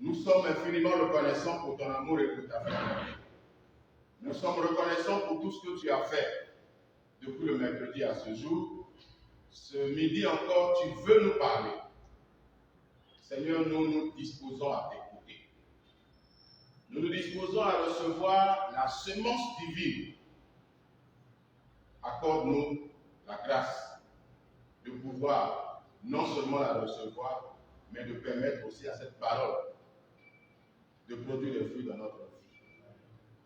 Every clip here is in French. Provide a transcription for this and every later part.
Nous sommes infiniment reconnaissants pour ton amour et pour ta fidélité. Nous sommes reconnaissants pour tout ce que tu as fait depuis le mercredi à ce jour. Ce midi encore, tu veux nous parler. Seigneur, nous nous disposons à t'écouter. Nous nous disposons à recevoir la semence divine. Accorde-nous la grâce de pouvoir non seulement la recevoir, mais de permettre aussi à cette parole de produire des fruits dans notre vie.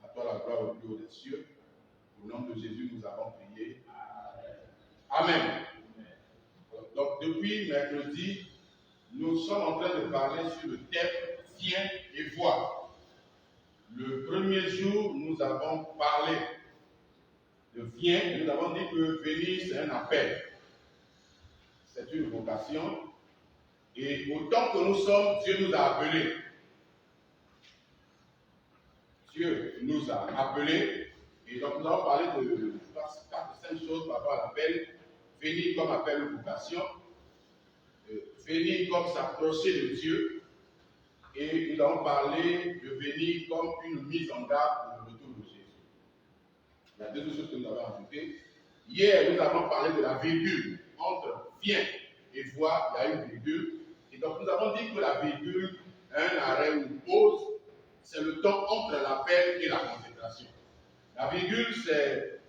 À toi la gloire au plus haut des cieux. Au nom de Jésus, nous avons prié. Amen. Donc, depuis mercredi, nous sommes en train de parler sur le thème « Viens et vois ». Le premier jour, nous avons parlé de « Viens ». Nous avons dit que venir, c'est un appel. C'est une vocation. Et autant que nous sommes, Dieu nous a appelés. Dieu nous a appelés. Et donc, nous avons parlé de 4-5 choses par rapport à l'appel. Venir comme appel ou vocation. Venir comme s'approcher de Dieu. Et nous avons parlé de venir comme une mise en garde pour le retour de Jésus. Il y a deux choses que nous avons ajoutées. Hier, nous avons parlé de la virgule. Entre viens et vois, il y a une virgule. Et donc, nous avons dit que la virgule, un arrêt ou une pause, c'est le temps entre l'appel et la consécration. La virgule, c'est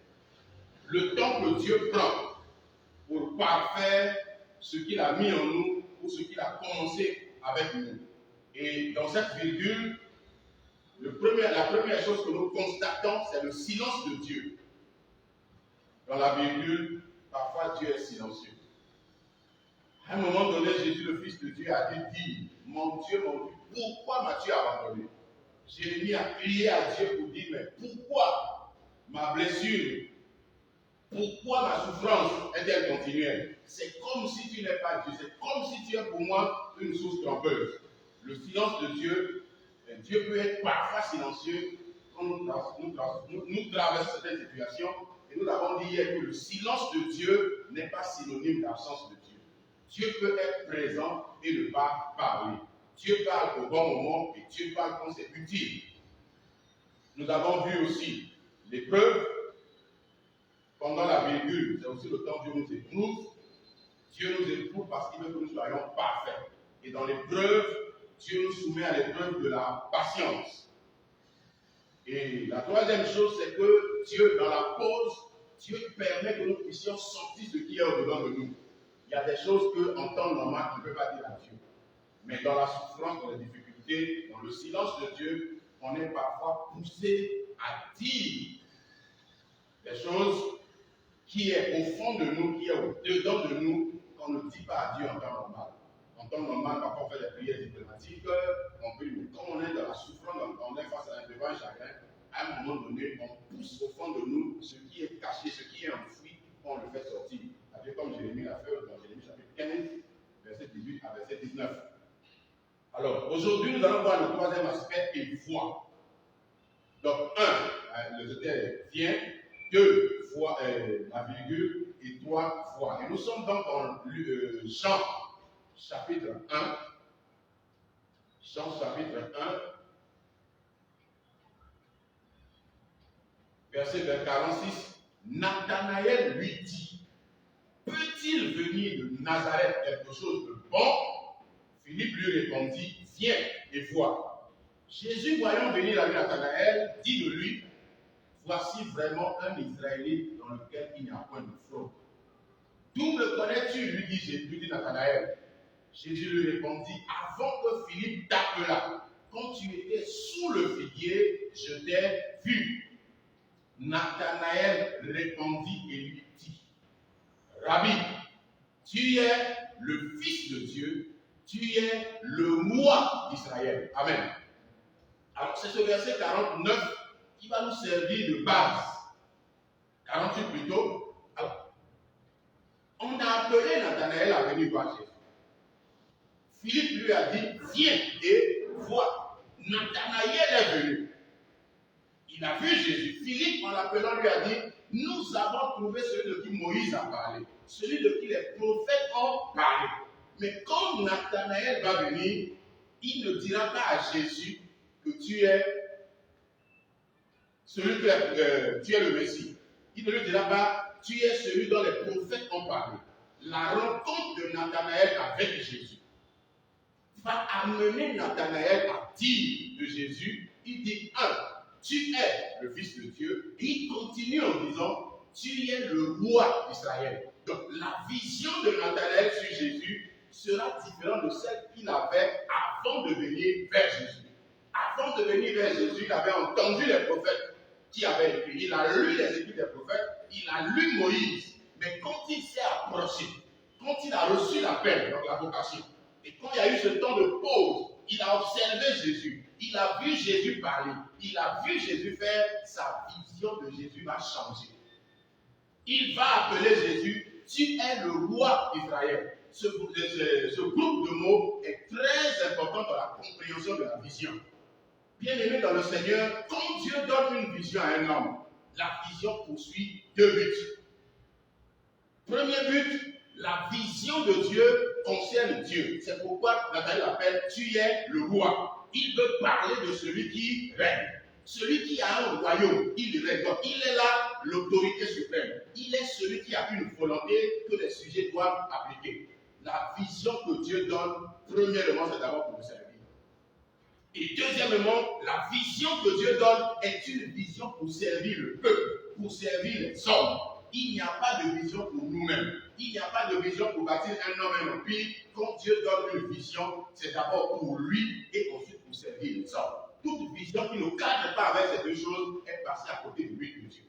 le temps que Dieu prend pour parfaire ce qu'il a mis en nous ou ce qu'il a commencé avec nous. Et dans cette virgule, la première chose que nous constatons, c'est le silence de Dieu. Dans la virgule, parfois Dieu est silencieux. À un moment donné, Jésus, le Fils de Dieu, a dit, mon Dieu, pourquoi m'as-tu abandonné? Jérémie a crié à Dieu pour dire, mais pourquoi ma blessure, pourquoi ma souffrance est-elle continuelle? C'est comme si tu n'es pas Dieu, c'est comme si tu es pour moi une source trompeuse. Le silence de Dieu, Dieu peut être parfois silencieux quand nous traversons certaines situations. Et nous avons dit hier que le silence de Dieu n'est pas synonyme d'absence de Dieu. Dieu peut être présent et ne pas parler. Dieu parle au bon moment et Dieu parle quand c'est utile. Nous avons vu aussi l'épreuve. Pendant la virgule, c'est aussi le temps que Dieu nous éprouve. Dieu nous éprouve parce qu'il veut que nous soyons parfaits. Et dans l'épreuve, Dieu nous soumet à l'épreuve de la patience. Et la troisième chose, c'est que Dieu, dans la pause, Dieu permet que nous puissions sortir ce qui est au-dedans de nous. Il y a des choses qu'en temps normal, on ne peut pas dire à Dieu. Mais dans la souffrance, dans les difficultés, dans le silence de Dieu, on est parfois poussé à dire des choses qui est au fond de nous, qui est au-dedans de nous, qu'on ne dit pas à Dieu en temps normal. En temps normal, parfois on fait des prières diplomatiques, on peut, quand on est dans la souffrance, on est face à devant un chagrin, à un moment donné, on pousse au fond de nous ce qui est caché, ce qui est enfoui, on le fait sortir. Comme Jérémie l'a fait dans Jérémie chapitre 15, verset 18 à verset 19. Alors, aujourd'hui, nous allons voir le troisième aspect et foi. Donc, le jeté vient, 2, foi, la virgule, et 3, foi. Et nous sommes donc dans Jean, chapitre 1. Jean, chapitre 1, verset 46. Nathanaël lui dit, peut-il venir de Nazareth quelque chose de bon? Philippe lui répondit, viens et vois. Jésus, voyant venir la Nathanaël, dit de lui, voici vraiment un Israélite dans lequel il n'y a point de fraude. D'où me connais-tu? Lui dit Nathanaël. Jésus lui répondit, avant que Philippe t'appelât, quand tu étais sous le figuier, je t'ai vu. Nathanaël répondit et lui dit, Rabbi, tu es le Fils de Dieu, tu es le roi d'Israël. Amen. Alors c'est ce verset 49 qui va nous servir de base. 48 plutôt. Alors, on a appelé Nathanaël à venir voir Jésus. Philippe lui a dit, viens et vois. Nathanaël est venu. Il a vu Jésus. Philippe, en l'appelant, lui a dit, nous avons trouvé celui de qui Moïse a parlé, celui de qui les prophètes ont parlé. Mais quand Nathanaël va venir, il ne dira pas à Jésus que tu es celui que tu es le Messie. Il ne lui dira pas, tu es celui dont les prophètes ont parlé. La rencontre de Nathanaël avec Jésus va amener Nathanaël à dire de Jésus, il dit, tu es le Fils de Dieu. Et il continue en disant, tu es le roi d'Israël. Donc la vision de Nathanaël sur Jésus sera différente de celle qu'il avait avant de venir vers Jésus. Avant de venir vers Jésus, il avait entendu les prophètes qui avaient écrit. Il a lu les écrits des prophètes, il a lu Moïse. Mais quand il s'est approché, quand il a reçu l'appel, donc la vocation, et quand il y a eu ce temps de pause, il a observé Jésus, il a vu Jésus parler, il a vu Jésus faire, sa vision de Jésus va changer. Il va appeler Jésus, tu es le roi d'Israël. Ce groupe de mots est très important dans la compréhension de la vision. Bien-aimé dans le Seigneur, quand Dieu donne une vision à un homme, la vision poursuit deux buts. Premier but, la vision de Dieu concerne Dieu. C'est pourquoi Nathanaël l'appelle « Tu es le roi ». Il veut parler de celui qui règne. Celui qui a un royaume, il règne. Donc il est là l'autorité suprême. Il est celui qui a une volonté que les sujets doivent appliquer. La vision que Dieu donne, premièrement, c'est d'abord pour le servir. Et deuxièmement, la vision que Dieu donne est une vision pour servir le peuple, pour servir les hommes. Il n'y a pas de vision pour nous-mêmes. Il n'y a pas de vision pour bâtir un homme et un empire. Quand Dieu donne une vision, c'est d'abord pour lui et ensuite pour servir les hommes. Toute vision qui ne cadre pas avec ces deux choses est passée à côté de lui de Dieu.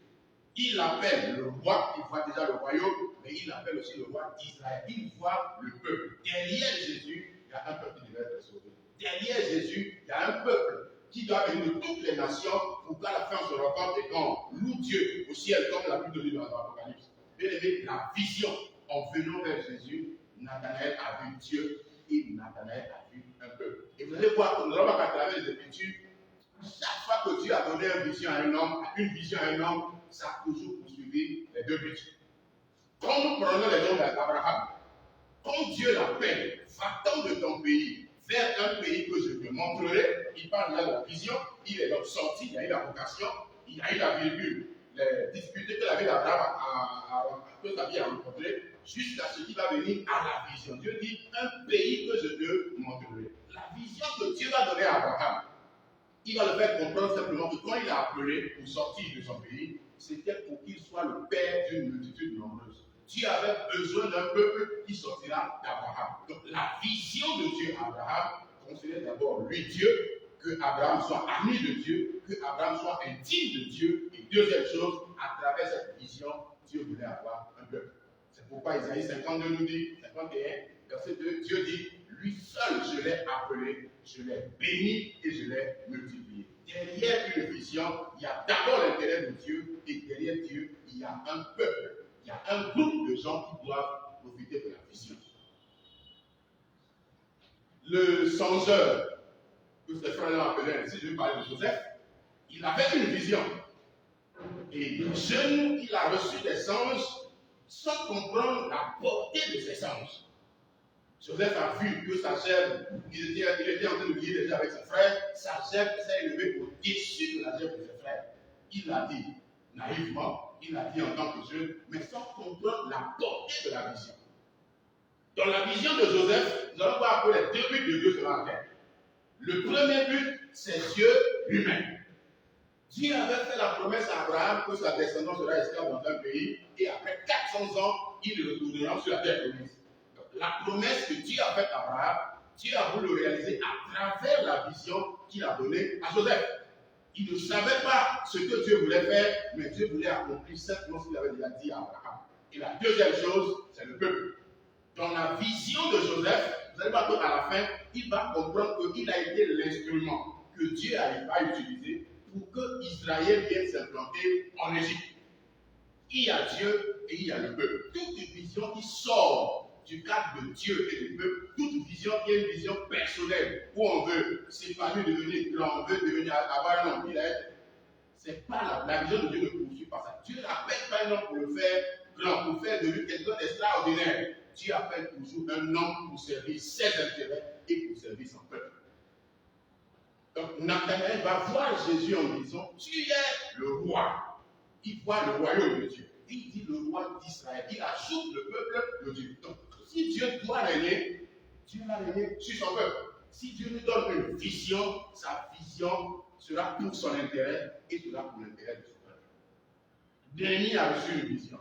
Il appelle le roi, il voit déjà le royaume, mais il appelle aussi le roi d'Israël. Il voit le peuple. Derrière Jésus, il y a un peuple qui devait être sauvé. Derrière Jésus, il y a un peuple qui doit venir de toutes les nations pour qu'à la fin on se rencontre et qu'on loue Dieu au ciel comme la Bible dit dans l'Apocalypse. Bien aimé, la vision, en venant vers Jésus, Nathanaël a vu Dieu et Nathanaël a vu un peuple. Et vous allez voir, nous allons voir qu'à travers les Écritures, chaque fois que Dieu a donné une vision à un homme, ça a toujours poursuivi les deux buts. Quand nous prenons les noms d'Abraham, quand Dieu l'appelle, va-t'en de ton pays vers un pays que je te montrerai, il parle là de la vision, il est donc sorti, il y a eu la vocation, il y a eu la virgule, les difficultés que la vie d'Abraham que sa vie a rencontrées, jusqu'à ce qui va venir à la vision. Dieu dit, un pays que je te montrerai. La vision que Dieu va donner à Abraham, il va le faire comprendre simplement que quand il a appelé pour sortir de son pays, c'était pour qu'il soit le père d'une multitude nombreuse. Dieu avait besoin d'un peuple qui sortira d'Abraham. Donc la vision de Dieu à Abraham concernait d'abord lui, Dieu, que Abraham soit ami de Dieu, que Abraham soit intime de Dieu. Et deuxième chose, à travers cette vision, Dieu voulait avoir un peuple. C'est pourquoi Isaïe 52 nous dit, 51, verset 2, Dieu dit, lui seul je l'ai appelé, je l'ai béni et je l'ai multiplié. Derrière une vision, il y a d'abord l'intérêt de Dieu et derrière Dieu, il y a un peuple. Il y a un groupe de gens qui doivent profiter de la vision. Le songeur, que ses frères l'ont appelé ainsi, je vais parler de Joseph, il avait une vision. Et jeune, il a reçu des anges sans comprendre la portée de ces anges. Joseph a vu que sa chèvre, il était en train de lier déjà avec ses frères, sa chèvre s'est élevée au-dessus de la chèvre de ses frères. Il a dit, naïvement, il a dit en tant que jeune, mais sans comprendre la portée de la vision. Dans la vision de Joseph, nous allons voir que les deux buts de Dieu seront atteints. Le premier but, c'est Dieu lui-même. Dieu avait fait la promesse à Abraham que sa descendance sera esclave dans un pays, et après 400 ans, il retournera sur la terre promise. Donc, la promesse que Dieu a faite à Abraham, Dieu a voulu le réaliser à travers la vision qu'il a donnée à Joseph. Il ne savait pas ce que Dieu voulait faire, mais Dieu voulait accomplir simplement ce qu'il avait déjà dit à Abraham. Et la deuxième chose, c'est le peuple. Dans la vision de Joseph, vous allez voir qu'à la fin, il va comprendre qu'il a été l'instrument que Dieu a utilisé pour que Israël vienne s'implanter en Égypte. Il y a Dieu et il y a le peuple. Toute vision qui sort du cadre de Dieu et du peuple, toute vision qui est une vision personnelle, où on veut s'épanouir, devenir grand, on veut devenir avoir un empire, c'est pas la vision de Dieu ne poursuit pas ça. Dieu n'appelle pas un homme pour le faire grand, pour faire de lui quelqu'un d'extraordinaire. Dieu appelle toujours un homme pour servir ses intérêts et pour servir son peuple. Donc Nathanaël va voir Jésus en disant, tu es le roi. Il voit le royaume de Dieu. Il dit le roi d'Israël. Il ajoute le peuple de Dieu. Donc si Dieu doit régner, Dieu va régner sur son peuple. Si Dieu nous donne une vision, sa vision sera pour son intérêt et sera pour l'intérêt de son peuple. Néhémie a reçu une vision.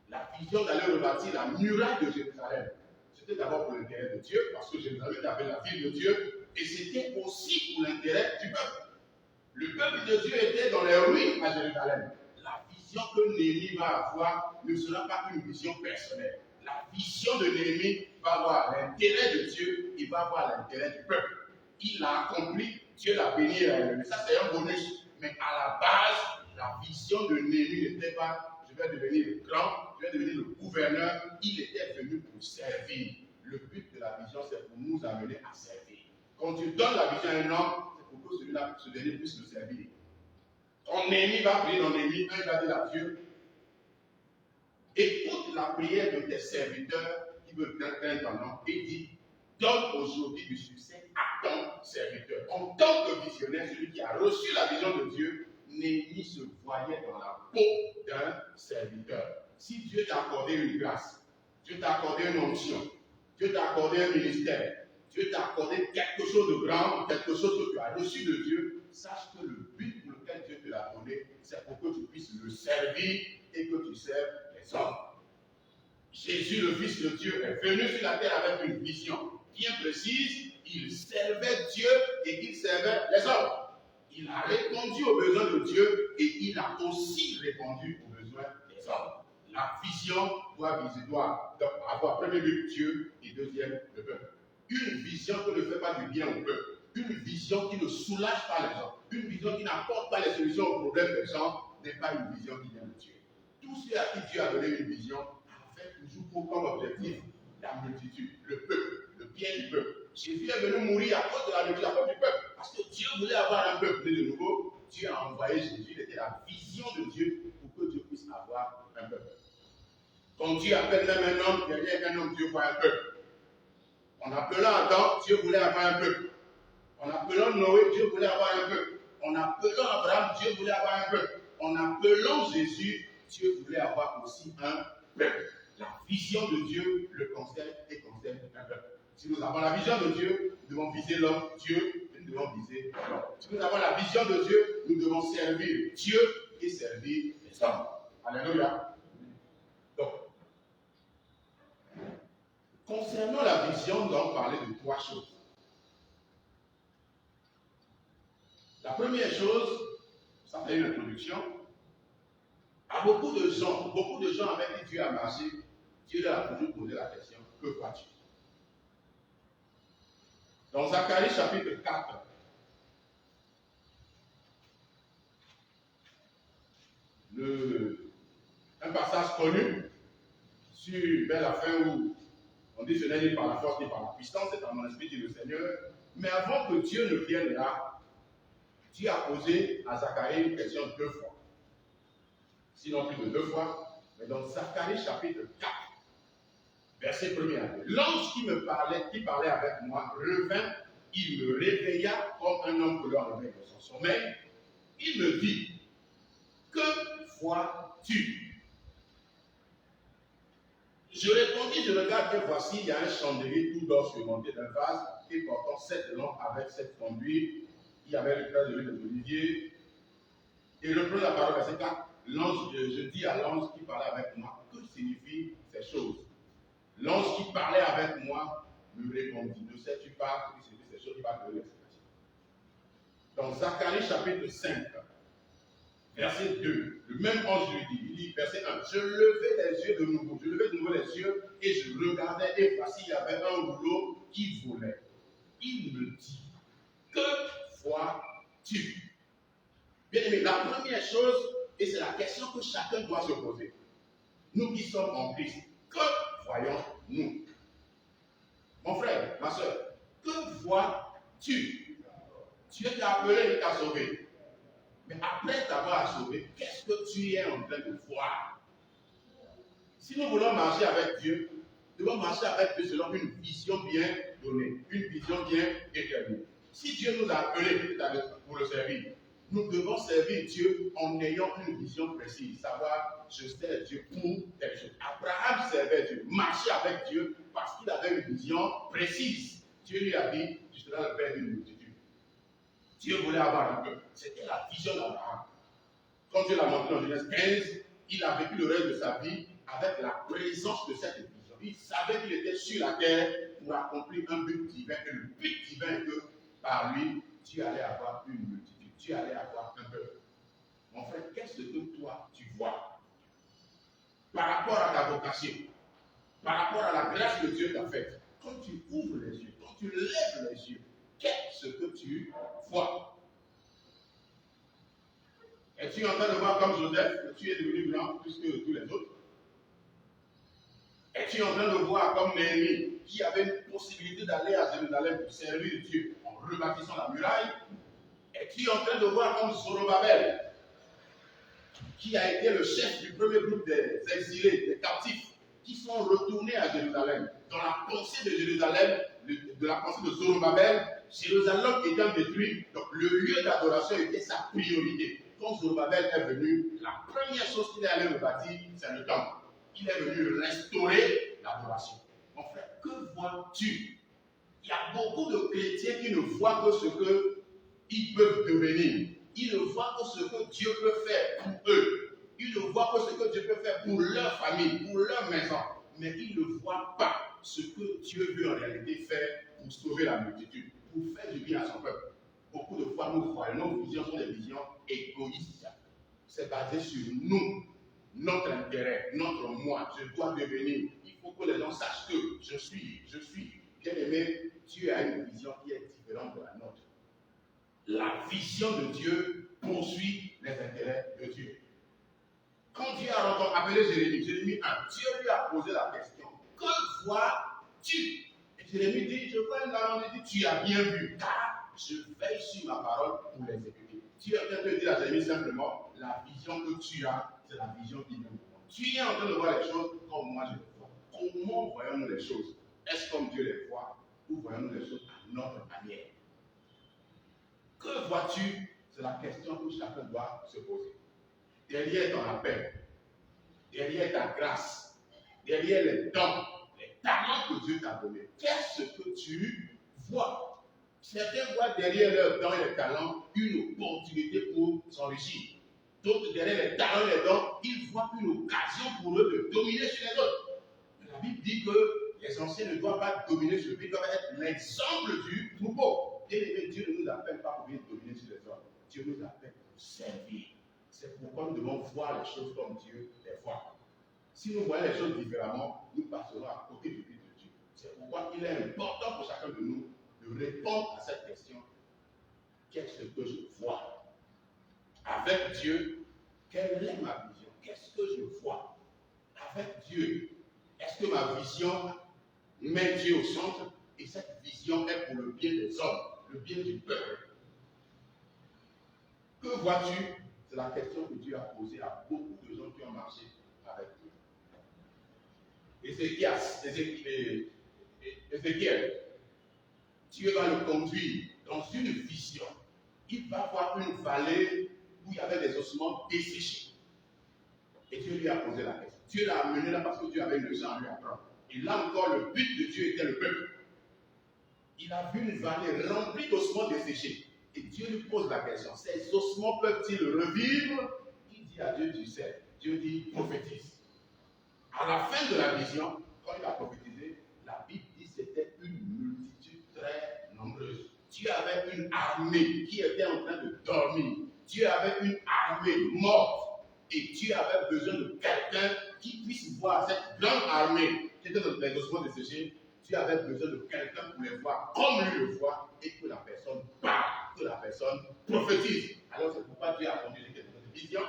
La vision d'aller rebâtir la muraille de Jérusalem. C'était d'abord pour l'intérêt de Dieu, parce que Jérusalem avait la ville de Dieu, et c'était aussi pour l'intérêt du peuple. Le peuple de Dieu était dans les ruines à Jérusalem. La vision que Néhémie va avoir ne sera pas une vision personnelle. La vision de Néhémie va avoir l'intérêt de Dieu, il va avoir l'intérêt du peuple. Il l'a accompli, Dieu l'a béni. Mais ça, c'est un bonus. Mais à la base, la vision de Néhémie n'était pas je vais devenir le grand, je vais devenir le gouverneur. Il était venu pour servir. Le but de la vision, c'est pour nous amener à servir. Quand tu donnes la vision à un homme, c'est pour que celui-là, ce dernier puisse le servir. Ton ennemi va prier dans l'ennemi, il va dire à Dieu, écoute la prière de tes serviteurs qui veulent craindre ton nom et dis, donne aujourd'hui du succès à ton serviteur. En tant que visionnaire, celui qui a reçu la vision de Dieu, Néhémie se voyait dans la peau d'un serviteur. Si Dieu t'a accordé une grâce, Dieu t'a accordé une onction, Dieu t'a accordé un ministère, Dieu t'a accordé quelque chose de grand, quelque chose que tu as reçu de Dieu, sache que le but pour lequel Dieu te l'a donné, c'est pour que tu puisses le servir et que tu serves les hommes. Jésus, le Fils de Dieu, est venu sur la terre avec une vision bien précise. Il servait Dieu et il servait les hommes. Il a répondu aux besoins de Dieu et il a aussi répondu aux besoins des hommes. La vision doit avoir premier but Dieu et deuxième le peuple. Une vision qui ne fait pas du bien au peuple. Une vision qui ne soulage pas les gens. Une vision qui n'apporte pas les solutions aux problèmes des gens n'est pas une vision qui vient de Dieu. Tous ceux à qui Dieu a donné une vision avaient toujours comme objectif la multitude, le peuple, le bien du peuple. Jésus est venu mourir à cause de la multitude, à cause du peuple. Parce que Dieu voulait avoir un peuple né de nouveau. Dieu a envoyé Jésus. Il était la vision de Dieu pour que Dieu puisse avoir un peuple. Quand Dieu appelle même un homme, derrière un homme, Dieu voit un peuple. En appelant Adam, Dieu voulait avoir un peuple. En appelant Noé, Dieu voulait avoir un peuple. En appelant Abraham, Dieu voulait avoir un peuple. En appelant Jésus, Dieu voulait avoir aussi un peuple. La vision de Dieu le concerne et concerne un peuple. Si nous avons la vision de Dieu, nous devons viser l'homme, Dieu, et nous devons viser l'homme. Si nous avons la vision de Dieu, nous devons servir Dieu et servir les hommes. Alléluia. Donc, concernant la vision, nous allons parler de trois choses. La première chose, ça fait une introduction. À beaucoup de gens avec qui Dieu a marché, Dieu leur a toujours posé la question, que vois-tu? Dans Zacharie chapitre 4, un passage connu vers la fin où on dit ce n'est ni par la force ni par la puissance, c'est par mon esprit, dit le Seigneur. Mais avant que Dieu ne vienne là, Dieu a posé à Zacharie une question 2 fois. Sinon plus de 2 fois, mais dans Zacharie chapitre 4, verset 1er à 2. L'ange qui parlait avec moi revint, il me réveilla comme un homme que l'on réveille de son sommeil. Il me dit, que vois-tu? Je répondis, je regarde et voici, il y a un chandelier tout d'or surmonté d'un vase et portant 7 lampes avec 7 conduits. Il y avait le père de l'huile d'olivier. Et reprenons la parole, verset 4. Je dis à l'ange qui parlait avec moi, que signifient ces choses? L'ange qui parlait avec moi me répondit, ne sais-tu pas ce que signifient ces choses? Il va te donner l'explication. Dans Zacharie chapitre 5, verset 2, le même ange lui dit, il dit, verset 1, je levai les yeux de nouveau les yeux et je regardais et voici il y avait un rouleau qui volait. Il me dit, que vois-tu? Bien aimé, la première chose, et c'est la question que chacun doit se poser, nous qui sommes en Christ, que voyons-nous? Mon frère, ma soeur, que vois-tu? Dieu t'a appelé, il t'a sauvé. Mais après t'avoir sauvé, qu'est-ce que tu es en train de voir? Si nous voulons marcher avec Dieu, nous devons marcher avec Dieu selon une vision bien donnée, une vision bien déterminée. Si Dieu nous a appelés pour le servir, nous devons servir Dieu en ayant une vision précise. Savoir, je sers Dieu pour telle chose. Abraham servait Dieu, marchait avec Dieu parce qu'il avait une vision précise. Dieu lui a dit, tu seras le père d'une multitude. Dieu voulait avoir un peuple. C'était la vision d'Abraham. Quand Dieu l'a montré dans Genèse 15, il a vécu le reste de sa vie avec la présence de cette vision. Il savait qu'il était sur la terre pour accomplir un but divin. Et le but divin est que par lui, tu allais avoir une multitude. Tu allais avoir un peuple. Mon frère, qu'est-ce que toi, tu vois par rapport à ta vocation, par rapport à la grâce que Dieu t'a faite? Quand tu ouvres les yeux, quand tu lèves les yeux, qu'est-ce que tu vois? Es-tu en train de voir comme Joseph que tu es devenu grand plus que tous les autres? Es-tu en train de voir comme Néhémie qui avait une possibilité d'aller à Jérusalem pour servir Dieu en rebâtissant la muraille? Es-tu en train de voir comme Zorobabel qui a été le chef du premier groupe des exilés, des captifs, qui sont retournés à Jérusalem? Dans la pensée de Jérusalem, de la pensée de Zorobabel, Jérusalem étant détruit, donc le lieu d'adoration était sa priorité. Quand Zorobabel est venu, la première chose qu'il est allé rebâtir, c'est le temple. Il est venu restaurer l'adoration. Mon frère, que vois-tu? Il y a beaucoup de chrétiens qui ne voient que ce qu'ils peuvent devenir. Ils ne voient que ce que Dieu peut faire pour eux. Ils ne voient que ce que Dieu peut faire pour leur famille, pour leur maison. Mais ils ne voient pas ce que Dieu veut en réalité faire pour sauver la multitude, pour faire du bien à son peuple. Beaucoup de fois, nous voyons, nos visions sont des visions égoïstes. C'est basé sur nous, notre intérêt, notre moi. Je dois devenir. Il faut que les gens sachent que je suis. Bien aimé, Dieu a une vision qui est différente de la nôtre. La vision de Dieu poursuit les intérêts de Dieu. Quand Dieu a appelé Jérémie 1, Dieu lui a posé la question, que vois-tu? Et Jérémie dit, je vois une parole, il dit, tu as bien vu, car je veille sur ma parole pour l'exécuter. Dieu est en train de dire à Jérémie simplement, la vision que tu as, c'est la vision qui vient de moi. Tu es en train de voir les choses comme moi je les vois. Comment voyons-nous les choses? Est-ce comme Dieu les voit ou voyons-nous les choses à notre manière? Que vois-tu? C'est la question que chacun doit se poser. Derrière ton appel, derrière ta grâce, derrière les dons, les talents que Dieu t'a donnés, qu'est-ce que tu vois? Certains voient derrière leurs dons et les talents une opportunité pour s'enrichir. D'autres, derrière les talents et les dons, ils voient une occasion pour eux de dominer sur les autres. La Bible dit que les anciens ne doivent pas dominer sur eux, ils doivent être l'exemple du troupeau. Bien-aimé, Dieu ne nous appelle pas pour venir dominer sur les autres. Dieu nous appelle pour servir. C'est pourquoi nous devons voir les choses comme Dieu les voit. Si nous voyons les choses différemment, nous passerons à côté du but de Dieu. C'est pourquoi il est important pour chacun de nous de répondre à cette question. Qu'est-ce que je vois? Avec Dieu, quelle est ma vision? Qu'est-ce que je vois? Avec Dieu, est-ce que ma vision met Dieu au centre? Et cette vision est pour le bien des hommes, le bien du peuple. Que vois-tu? C'est la question que Dieu a posée à beaucoup de gens qui ont marché avec lui. Ézéchiel, Dieu va le conduire dans une vision. Il va voir une vallée où il y avait des ossements desséchés. Et Dieu lui a posé la question. Dieu l'a amené là parce que Dieu avait une leçon à lui apprendre. Et là encore, le but de Dieu était le peuple. Il a vu une vallée remplie d'ossements desséchés. Et Dieu lui pose la question, ces ossements peuvent-ils revivre? Il dit à Dieu, tu sais. Dieu dit, prophétise. À la fin de la vision, quand il a prophétisé, la Bible dit que c'était une multitude très nombreuse. Dieu avait une armée qui était en train de dormir. Dieu avait une armée morte. Et Dieu avait besoin de quelqu'un qui puisse voir cette grande armée qui était dans les ossements desséchés. Dieu avait besoin de quelqu'un pour les voir comme lui le voit et que la personne parle, que la personne prophétise. Alors c'est pourquoi Dieu a conduit cette vision.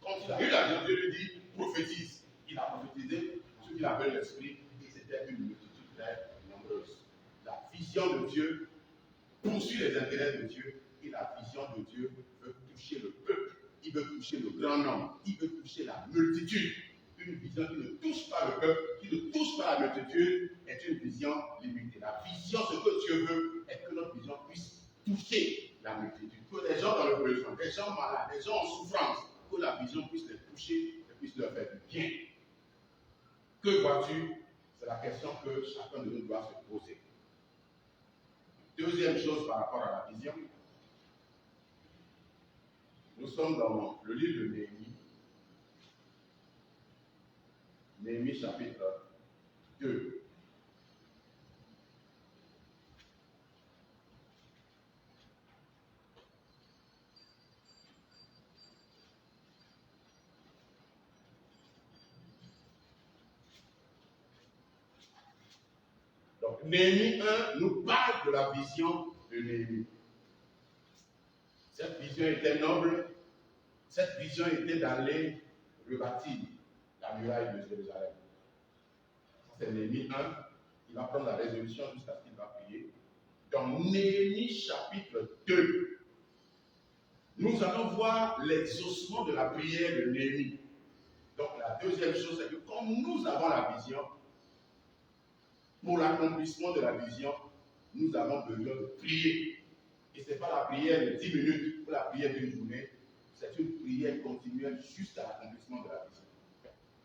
Quand il a eu la vision, Dieu lui dit prophétise. Il a prophétisé ce qu'il appelle l'esprit et c'était une multitude très nombreuse. La vision de Dieu poursuit les intérêts de Dieu et la vision de Dieu veut toucher le peuple. Il veut toucher le grand nombre. Il veut toucher la multitude. Une vision qui ne touche pas le peuple, qui ne touche pas la multitude, est une vision limitée. La vision, ce que Dieu veut, est que notre vision puisse toucher la multitude, que les gens dans le besoin, les gens malades, les gens en souffrance, que la vision puisse les toucher et puisse leur faire du bien. Que vois-tu? C'est la question que chacun de nous doit se poser. Deuxième chose par rapport à la vision, nous sommes dans le livre de Néhémie, Néhémie chapitre 2. Donc, Néhémie 1 nous parle de la vision de Néhémie. Cette vision était noble. Cette vision était d'aller rebâtir la muraille de Jérusalem. C'est Néhémie 1. Il va prendre la résolution jusqu'à ce qu'il va prier. Dans Néhémie chapitre 2, nous allons voir l'exaucement de la prière de Néhémie. Donc la deuxième chose, c'est que comme nous avons la vision, pour l'accomplissement de la vision, nous avons besoin de prier. Et ce n'est pas la prière de 10 minutes ou la prière d'une journée, c'est une prière continuelle jusqu'à l'accomplissement de la vision.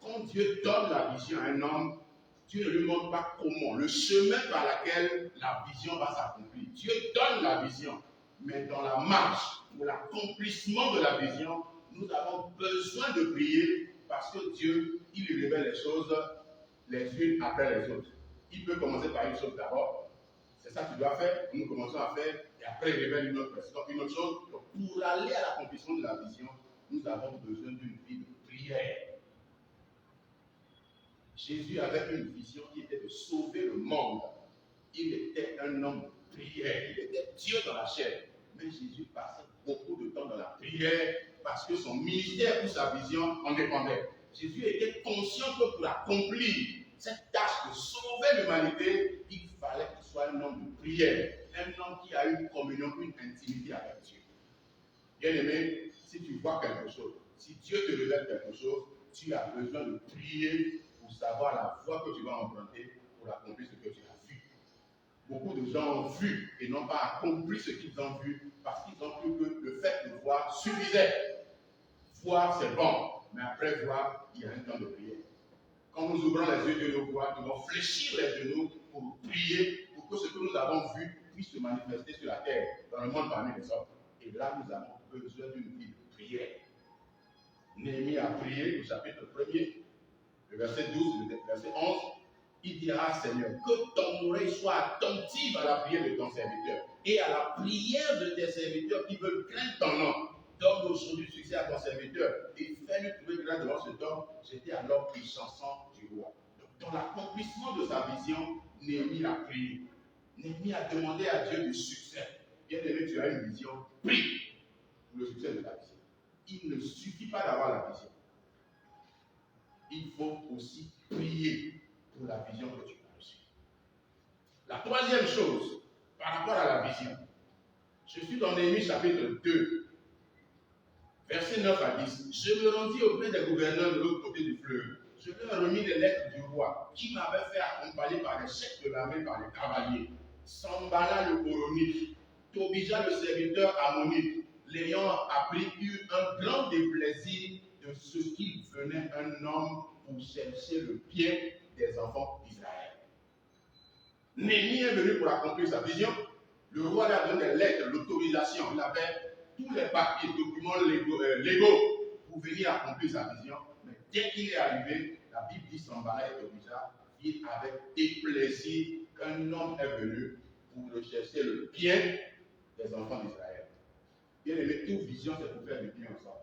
Quand Dieu donne la vision à un homme, Dieu ne lui montre pas comment, le chemin par lequel la vision va s'accomplir. Dieu donne la vision, mais dans la marche, pour l'accomplissement de la vision, nous avons besoin de prier parce que Dieu, il lui révèle les choses les unes après les autres. Il peut commencer par une chose d'abord. C'est ça que tu dois faire, nous commençons à faire, et après il révèle une autre chose. Donc, pour aller à l'accomplissement de la vision, nous avons besoin d'une vie de prière. Jésus avait une vision qui était de sauver le monde. Il était un homme de prière, il était Dieu dans la chair. Mais Jésus passait beaucoup de temps dans la prière parce que son ministère ou sa vision en dépendait. Jésus était conscient que pour accomplir cette tâche de sauver l'humanité, il fallait qu'il soit un homme de prière, un homme qui a une communion, une intimité avec Dieu. Bien-aimé, si tu vois quelque chose, si Dieu te révèle quelque chose, tu as besoin de prier pour savoir la voie que tu vas emprunter pour accomplir ce que tu as vu. Beaucoup de gens ont vu et n'ont pas accompli ce qu'ils ont vu parce qu'ils ont cru que le fait de voir suffisait. Voir, c'est bon, mais après voir, il y a un temps de prière. Quand nous ouvrons les yeux de nos voix, nous devons fléchir les genoux pour prier, pour que ce que nous avons vu puisse se manifester sur la terre, dans le monde parmi les hommes. Et là, nous avons besoin d'une vie de prière. Néhémie a prié au chapitre 1er, le verset 12, le verset 11. Il dira, Seigneur, que ton oreille soit attentive à la prière de ton serviteur et à la prière de tes serviteurs qui veulent craindre ton nom. Donne aujourd'hui succès à ton serviteur et fais-lui trouver grâce devant cet homme. J'étais alors une chanson du roi. Donc, dans l'accomplissement de sa vision, Néhémie a prié. Néhémie a demandé à Dieu du succès. Bien aimé, tu as une vision, prie pour le succès de ta vision. Il ne suffit pas d'avoir la vision. Il faut aussi prier pour la vision que tu as reçue. La troisième chose, par rapport à la vision, je suis dans Néhémie chapitre 2, versets 9 à 10. Je me rendis auprès des gouverneurs de l'autre côté du fleuve. Je leur remis les lettres du roi, qui m'avait fait accompagner par les chefs de l'armée, par les cavaliers. Sambala le Horonite, Tobija le serviteur ammonite, l'ayant appris, eut un grand déplaisir de ce qu'il venait un homme pour chercher le bien des enfants d'Israël. Néhémie est venu pour accomplir sa vision. Le roi lui a donné des lettres, l'autorisation. Il avait tous les papiers, documents légaux pour venir accomplir sa vision. Mais dès qu'il est arrivé, la Bible dit Sambala et Tobija, il avait déplaisir qu'un homme est venu pour rechercher le bien des enfants d'Israël. Bien aimé, toute vision, c'est pour faire du bien ensemble.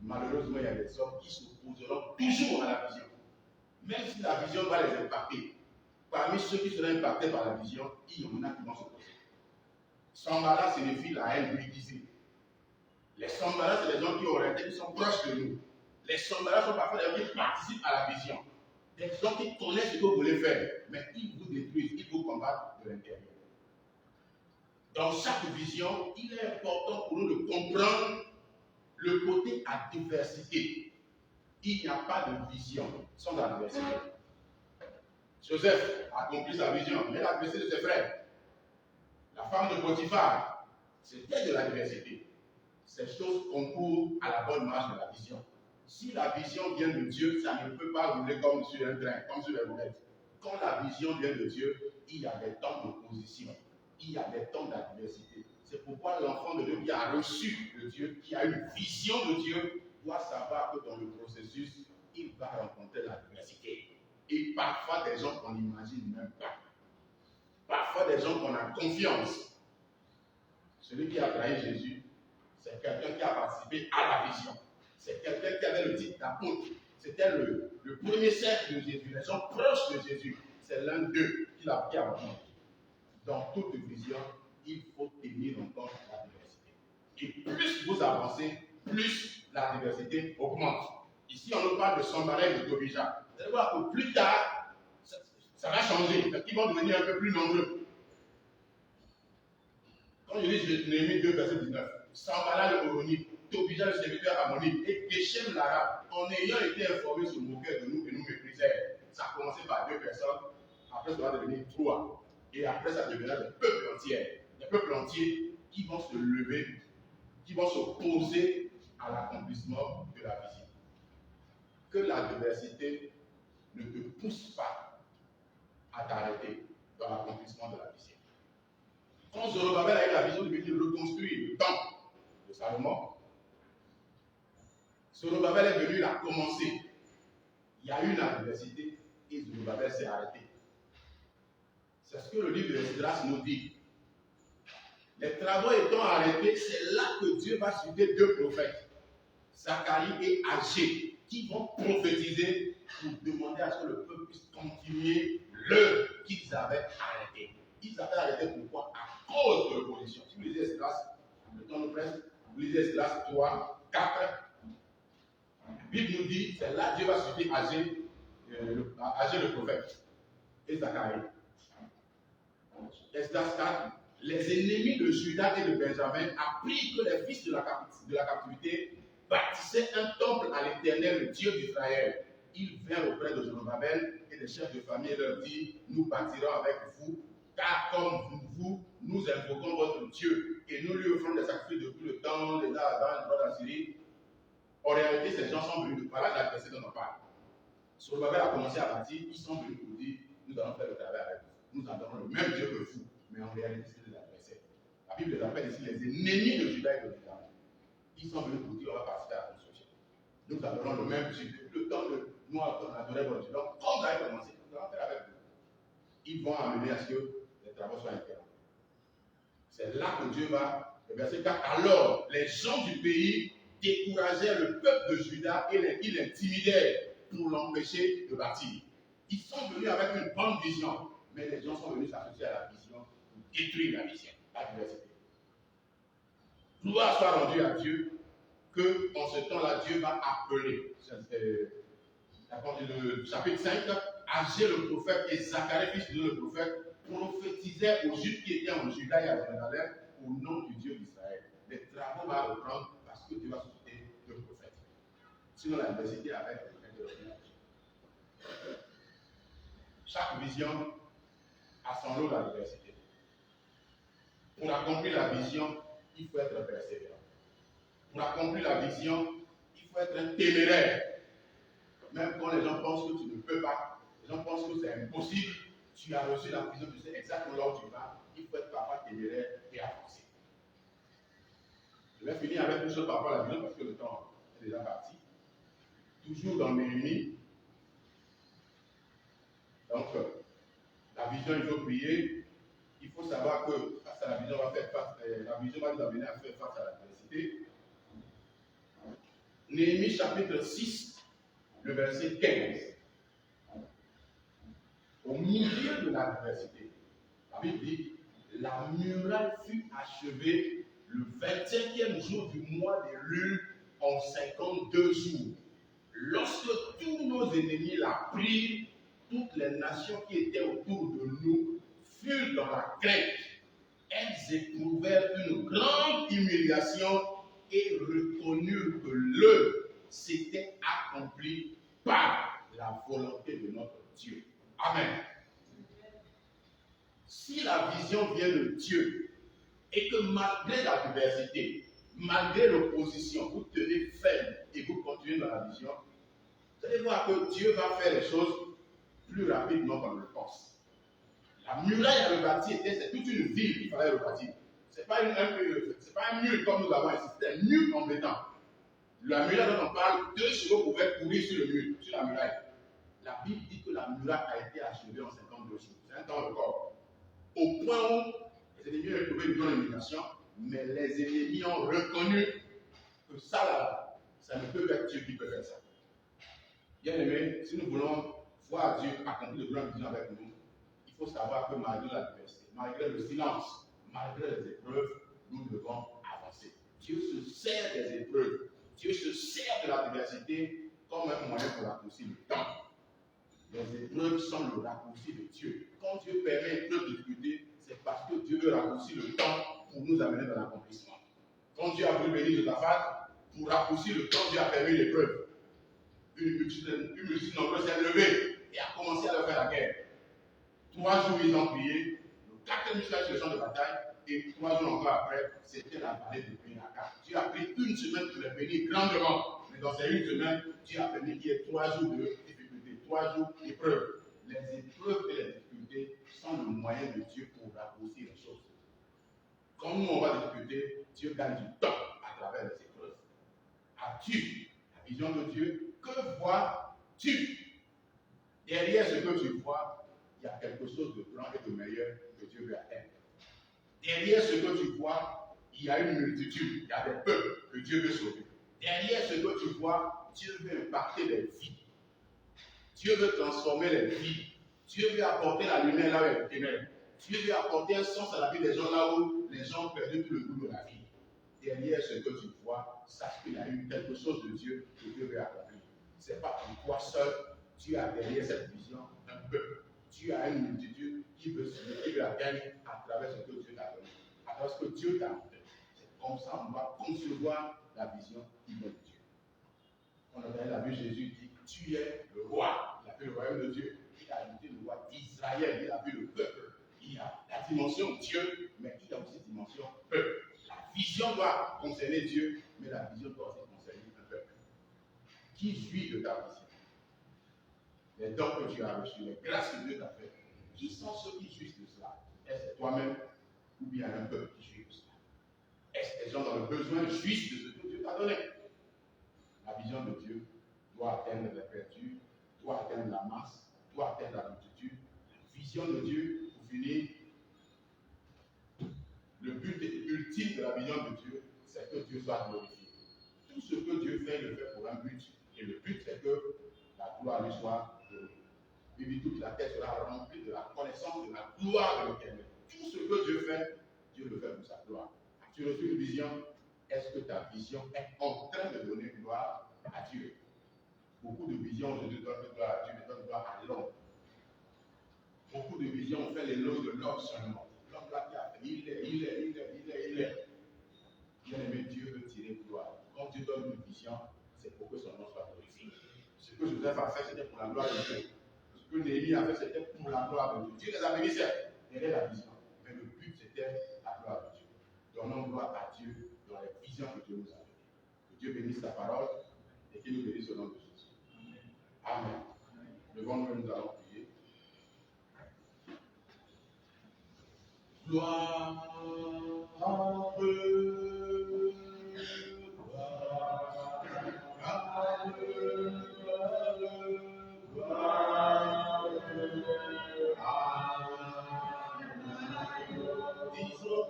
Malheureusement, il y a des hommes qui s'opposeront toujours à la vision. Même si la vision va les impacter. Parmi ceux qui seront impactés par la vision, il y en a qui vont s'opposer. Sambala signifie la haine déguisée. Les Sambala, c'est les gens qui sont proches de nous. Les Sambala sont parfois des gens qui participent à la vision. Des gens qui connaissent ce que vous voulez faire, mais ils vous détruisent, ils vous combattent de l'intérieur. Dans chaque vision, il est important pour nous de comprendre le côté adversité. Il n'y a pas de vision sans adversité. Joseph a accompli sa vision, mais l'adversité de ses frères. La femme de Potiphar C'était de l'adversité. Ces choses concourent à la bonne marche de la vision. Si la vision vient de Dieu, ça ne peut pas rouler comme sur un train, comme sur les roulettes. Quand la vision vient de Dieu, il y a des temps d'opposition, il y a des temps d'adversité. C'est pourquoi l'enfant de Dieu qui a reçu de Dieu, qui a une vision de Dieu, doit savoir que dans le processus, il va rencontrer l'adversité. Et parfois des gens qu'on n'imagine même pas. Parfois des gens qu'on a confiance. Celui qui a trahi Jésus, c'est quelqu'un qui a participé à la vision. C'est quelqu'un qui avait le titre d'apôtre. C'était le premier cercle de Jésus, les gens proches de Jésus. C'est l'un d'eux qui a rejoint. Dans toute vision, il faut tenir en compte la diversité. Et plus vous avancez, plus la diversité augmente. Ici, on nous parle de Sanballat et de Tobija. Vous allez voir que plus tard, ça va changer. Ils vont devenir un peu plus nombreux. Quand je lis Néhémie 2, verset 19, Sanballat le Horonite, Tobija le serviteur ammonite et Geshem l'arabe, en ayant été informés, se moquaient de nous et nous méprisaient. Ça a commencé par 2 personnes, après ça va devenir 3. Et après ça deviendra des peuples entiers qui vont se lever, qui vont s'opposer à l'accomplissement de la vision. Que l'adversité ne te pousse pas à t'arrêter dans l'accomplissement de la vision. Quand Zorobabel a eu la vision de venir reconstruire le temple de Salomon, Zorobabel est venu, il a commencé. Il y a eu une adversité et Zorobabel s'est arrêté. C'est ce que le livre de Esdras nous dit. Les travaux étant arrêtés, c'est là que Dieu va citer 2 prophètes, Zacharie et Agé, qui vont prophétiser pour demander à ce que le peuple puisse continuer l'œuvre qu'ils avaient arrêtée. Ils avaient arrêté pourquoi? À cause de l'opposition. Si vous lisez Esdras, le temps nous presse, vous lisez Esdras 3, 4, la Bible nous dit, c'est là que Dieu va citer Agé le prophète et Zacharie. Esdras 4, les ennemis de Juda et de Benjamin apprirent que les fils de la captivité bâtissaient un temple à l'Éternel, le Dieu d'Israël. Ils vinrent auprès de Zorobabel et les chefs de famille leur dirent, nous bâtirons avec vous, car comme vous, nous invoquons votre Dieu et nous lui offrons des sacrifices depuis le temps des Adam, du roi d'Assyrie. En réalité, ces gens sont venus, voilà la verset dont on parle. Zorobabel a commencé à bâtir, ils sont venus pour dire, nous allons faire le travail avec vous. Nous adorons le même Dieu que vous, mais en réalité, c'est des adversaires. La Bible les appelle ici les ennemis de Juda et de Benjamin. Ils sont venus pour dire, on va participer à la construction. Nous adorons le même Dieu. Le temps de nous adorer votre Dieu. Donc, quand vous allez commencer, nous allons faire avec vous. Ils vont amener à ce que les travaux soient interrompus. C'est là que Dieu va, le verset 4, alors les gens du pays décourageaient le peuple de Juda et ils l'intimidaient pour l'empêcher de bâtir. Ils sont venus avec une bonne vision, mais les gens sont venus s'associer à la vision pour détruire la vision, la diversité. Gloire soit rendue à Dieu que en ce temps-là, Dieu va appeler. Le chapitre 5, Agé le prophète et Zacharie, fils de le prophète, prophétisaient aux Juifs qui étaient en Juda et à Jérusalem au nom du Dieu d'Israël. Les travaux vont reprendre parce que Dieu va susciter 2 prophètes. Sinon, la diversité avec le prophète de l'ordinaire. Chaque vision a son lot de diversité. Pour accomplir la vision, il faut être persévérant. Pour accomplir la vision, il faut être un téméraire. Même quand les gens pensent que tu ne peux pas, les gens pensent que c'est impossible, tu as reçu la vision, tu sais exactement là où tu vas, il faut être parfois téméraire et avancer. Je vais finir avec une chose par rapport à la vision parce que le temps est déjà parti. Toujours dans Néhémie. Donc, la vision, il faut prier. Il faut savoir que face à la vision, on va faire face, la vision va nous amener à faire face à l'adversité. Néhémie chapitre 6, le verset 15. Au milieu de l'adversité, la Bible dit, la muraille fut achevée le 25e jour du mois de Lul en 52 jours. Lorsque tous nos ennemis la prirent, toutes les nations qui étaient autour de nous furent dans la crainte. Elles éprouvèrent une grande humiliation et reconnurent que l'œuvre s'était accomplie par la volonté de notre Dieu. Amen. Si la vision vient de Dieu et que malgré l'adversité, malgré l'opposition, vous tenez ferme et vous continuez dans la vision, vous allez voir que Dieu va faire les choses plus rapidement qu'on le pense. La muraille à rebâtir, c'est toute une ville qu'il fallait rebâtir. Ce n'est pas, un mur comme nous avons ici, c'est un mur en béton. La muraille dont on parle, 2 chevaux pouvaient courir sur le mur, sur la muraille. La Bible dit que la muraille a été achevée en 52 jours. C'est un temps record. Au point où les ennemis ont trouvé une bonne illumination, mais les ennemis ont reconnu que ça là, ça ne peut être Dieu qui peut faire ça. Bien aimé, si nous voulons voir Dieu accomplir de grandes visions avec nous, il faut savoir que malgré l'adversité, malgré le silence, malgré les épreuves, nous devons avancer. Dieu se sert des épreuves, Dieu se sert de l'adversité comme un moyen pour raccourcir le temps. Les épreuves sont le raccourci de Dieu. Quand Dieu permet une épreuve de difficulté, c'est parce que Dieu veut raccourcir le temps pour nous amener dans l'accomplissement. Quand Dieu a voulu bénir Josaphat, pour raccourcir le temps, Dieu a permis l'épreuve. Une multitude nombreuse s'est levée et a commencé à leur faire la guerre. 3 jours, ils ont prié. Le 4e jour, sur le champ de bataille. Et 3 jours encore après, c'était la vallée de Pénaka. Dieu a pris une semaine pour les bénir grandement. Mais dans ces 1 semaine, Dieu a permis qu'il y ait 3 jours de difficulté, 3 jours d'épreuves. Les épreuves et les difficultés sont le moyen de Dieu pour raccourcir les choses. Quand nous, on va des difficultés, Dieu gagne du temps à travers les épreuves. As-tu la vision de Dieu? Que vois-tu? Derrière ce que tu vois, il y a quelque chose de grand et de meilleur que Dieu veut atteindre. Derrière ce que tu vois, il y a une multitude, il y a des peuples que Dieu veut sauver. Derrière ce que tu vois, Dieu veut impacter les vies. Dieu veut transformer les vies. Dieu veut apporter la lumière là où il y a des ténèbres. Dieu veut apporter un sens à la vie des gens là où les gens ont perdu tout le goût de la vie. Derrière ce que tu vois, sache qu'il y a eu quelque chose de Dieu que Dieu veut accomplir. Ce n'est pas pour toi seul. Dieu a derrière cette vision un peuple. Dieu a une multitude qui veut atteindre à travers ce que Dieu t'a donné. À travers ce que Dieu t'a donné. C'est comme ça qu'on va concevoir la vision qui vient de Dieu. On a vu Jésus dire, tu es le roi. Il a vu le royaume de Dieu. Il a ajouté le roi d'Israël. Il a vu le peuple. Il y a la dimension Dieu, mais il y a aussi la dimension peuple. La vision doit concerner Dieu, mais la vision doit aussi concerner un peuple. Qui jouit de ta vision? Les dons que tu as reçus, les grâces que Dieu t'a faites, qui sont ceux qui jouissent de cela? Est-ce que toi-même ou bien un peuple qui jouit de cela? Est-ce que les gens dans le besoin jouissent de ce que Dieu t'a donné? La vision de Dieu doit atteindre les perdus, doit atteindre la masse, doit atteindre la multitude. La vision de Dieu, pour finir, le but ultime de la vision de Dieu, c'est que Dieu soit glorifié. Tout ce que Dieu fait, il le fait pour un but. Et le but, c'est que la gloire lui soit glorifiée. Et toute la terre sera remplie de la connaissance de la gloire de l'Éternel. Tout ce que Dieu fait, Dieu le fait pour sa gloire. Tu reçois une vision, est-ce que ta vision est en train de donner gloire à Dieu? Beaucoup de visions, je te donne gloire à Dieu, mais donne gloire à l'homme. Beaucoup de visions, on fait l'éloge de l'homme seulement. L'homme là qui a fait, il est. Bien aimé, Dieu veut tirer gloire. Quand Dieu donne une vision, c'est pour que son nom soit glorifié. Ce que Joseph a fait, c'était pour la gloire de Dieu. Ce que Néhémie a fait, c'était pour la gloire de Dieu. Dieu les a bénis, certes, derrière la vision. Mais le but, c'était la gloire de Dieu. Donnons gloire à Dieu dans les visions que Dieu nous a données. Que Dieu bénisse sa parole et qu'il nous bénisse au nom de Jésus. Amen. Devant nous, nous allons prier. Gloire à Dieu. Disons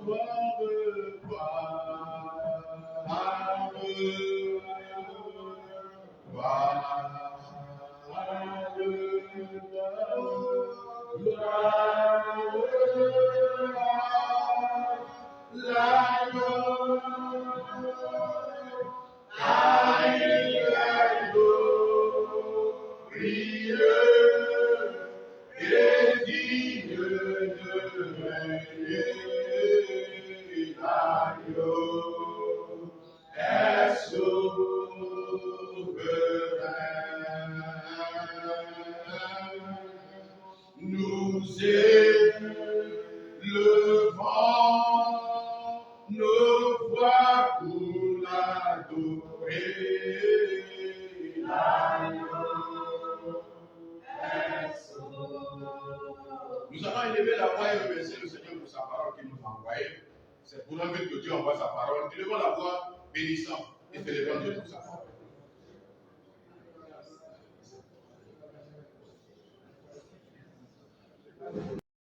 nous élevons nos voix pour l'adorer. Nous allons élever la voix et remercier le Seigneur pour sa parole qu'il nous a envoyée. C'est pour un but que Dieu envoie sa parole. Élevons la voix bénissant et célébrons Dieu pour sa parole.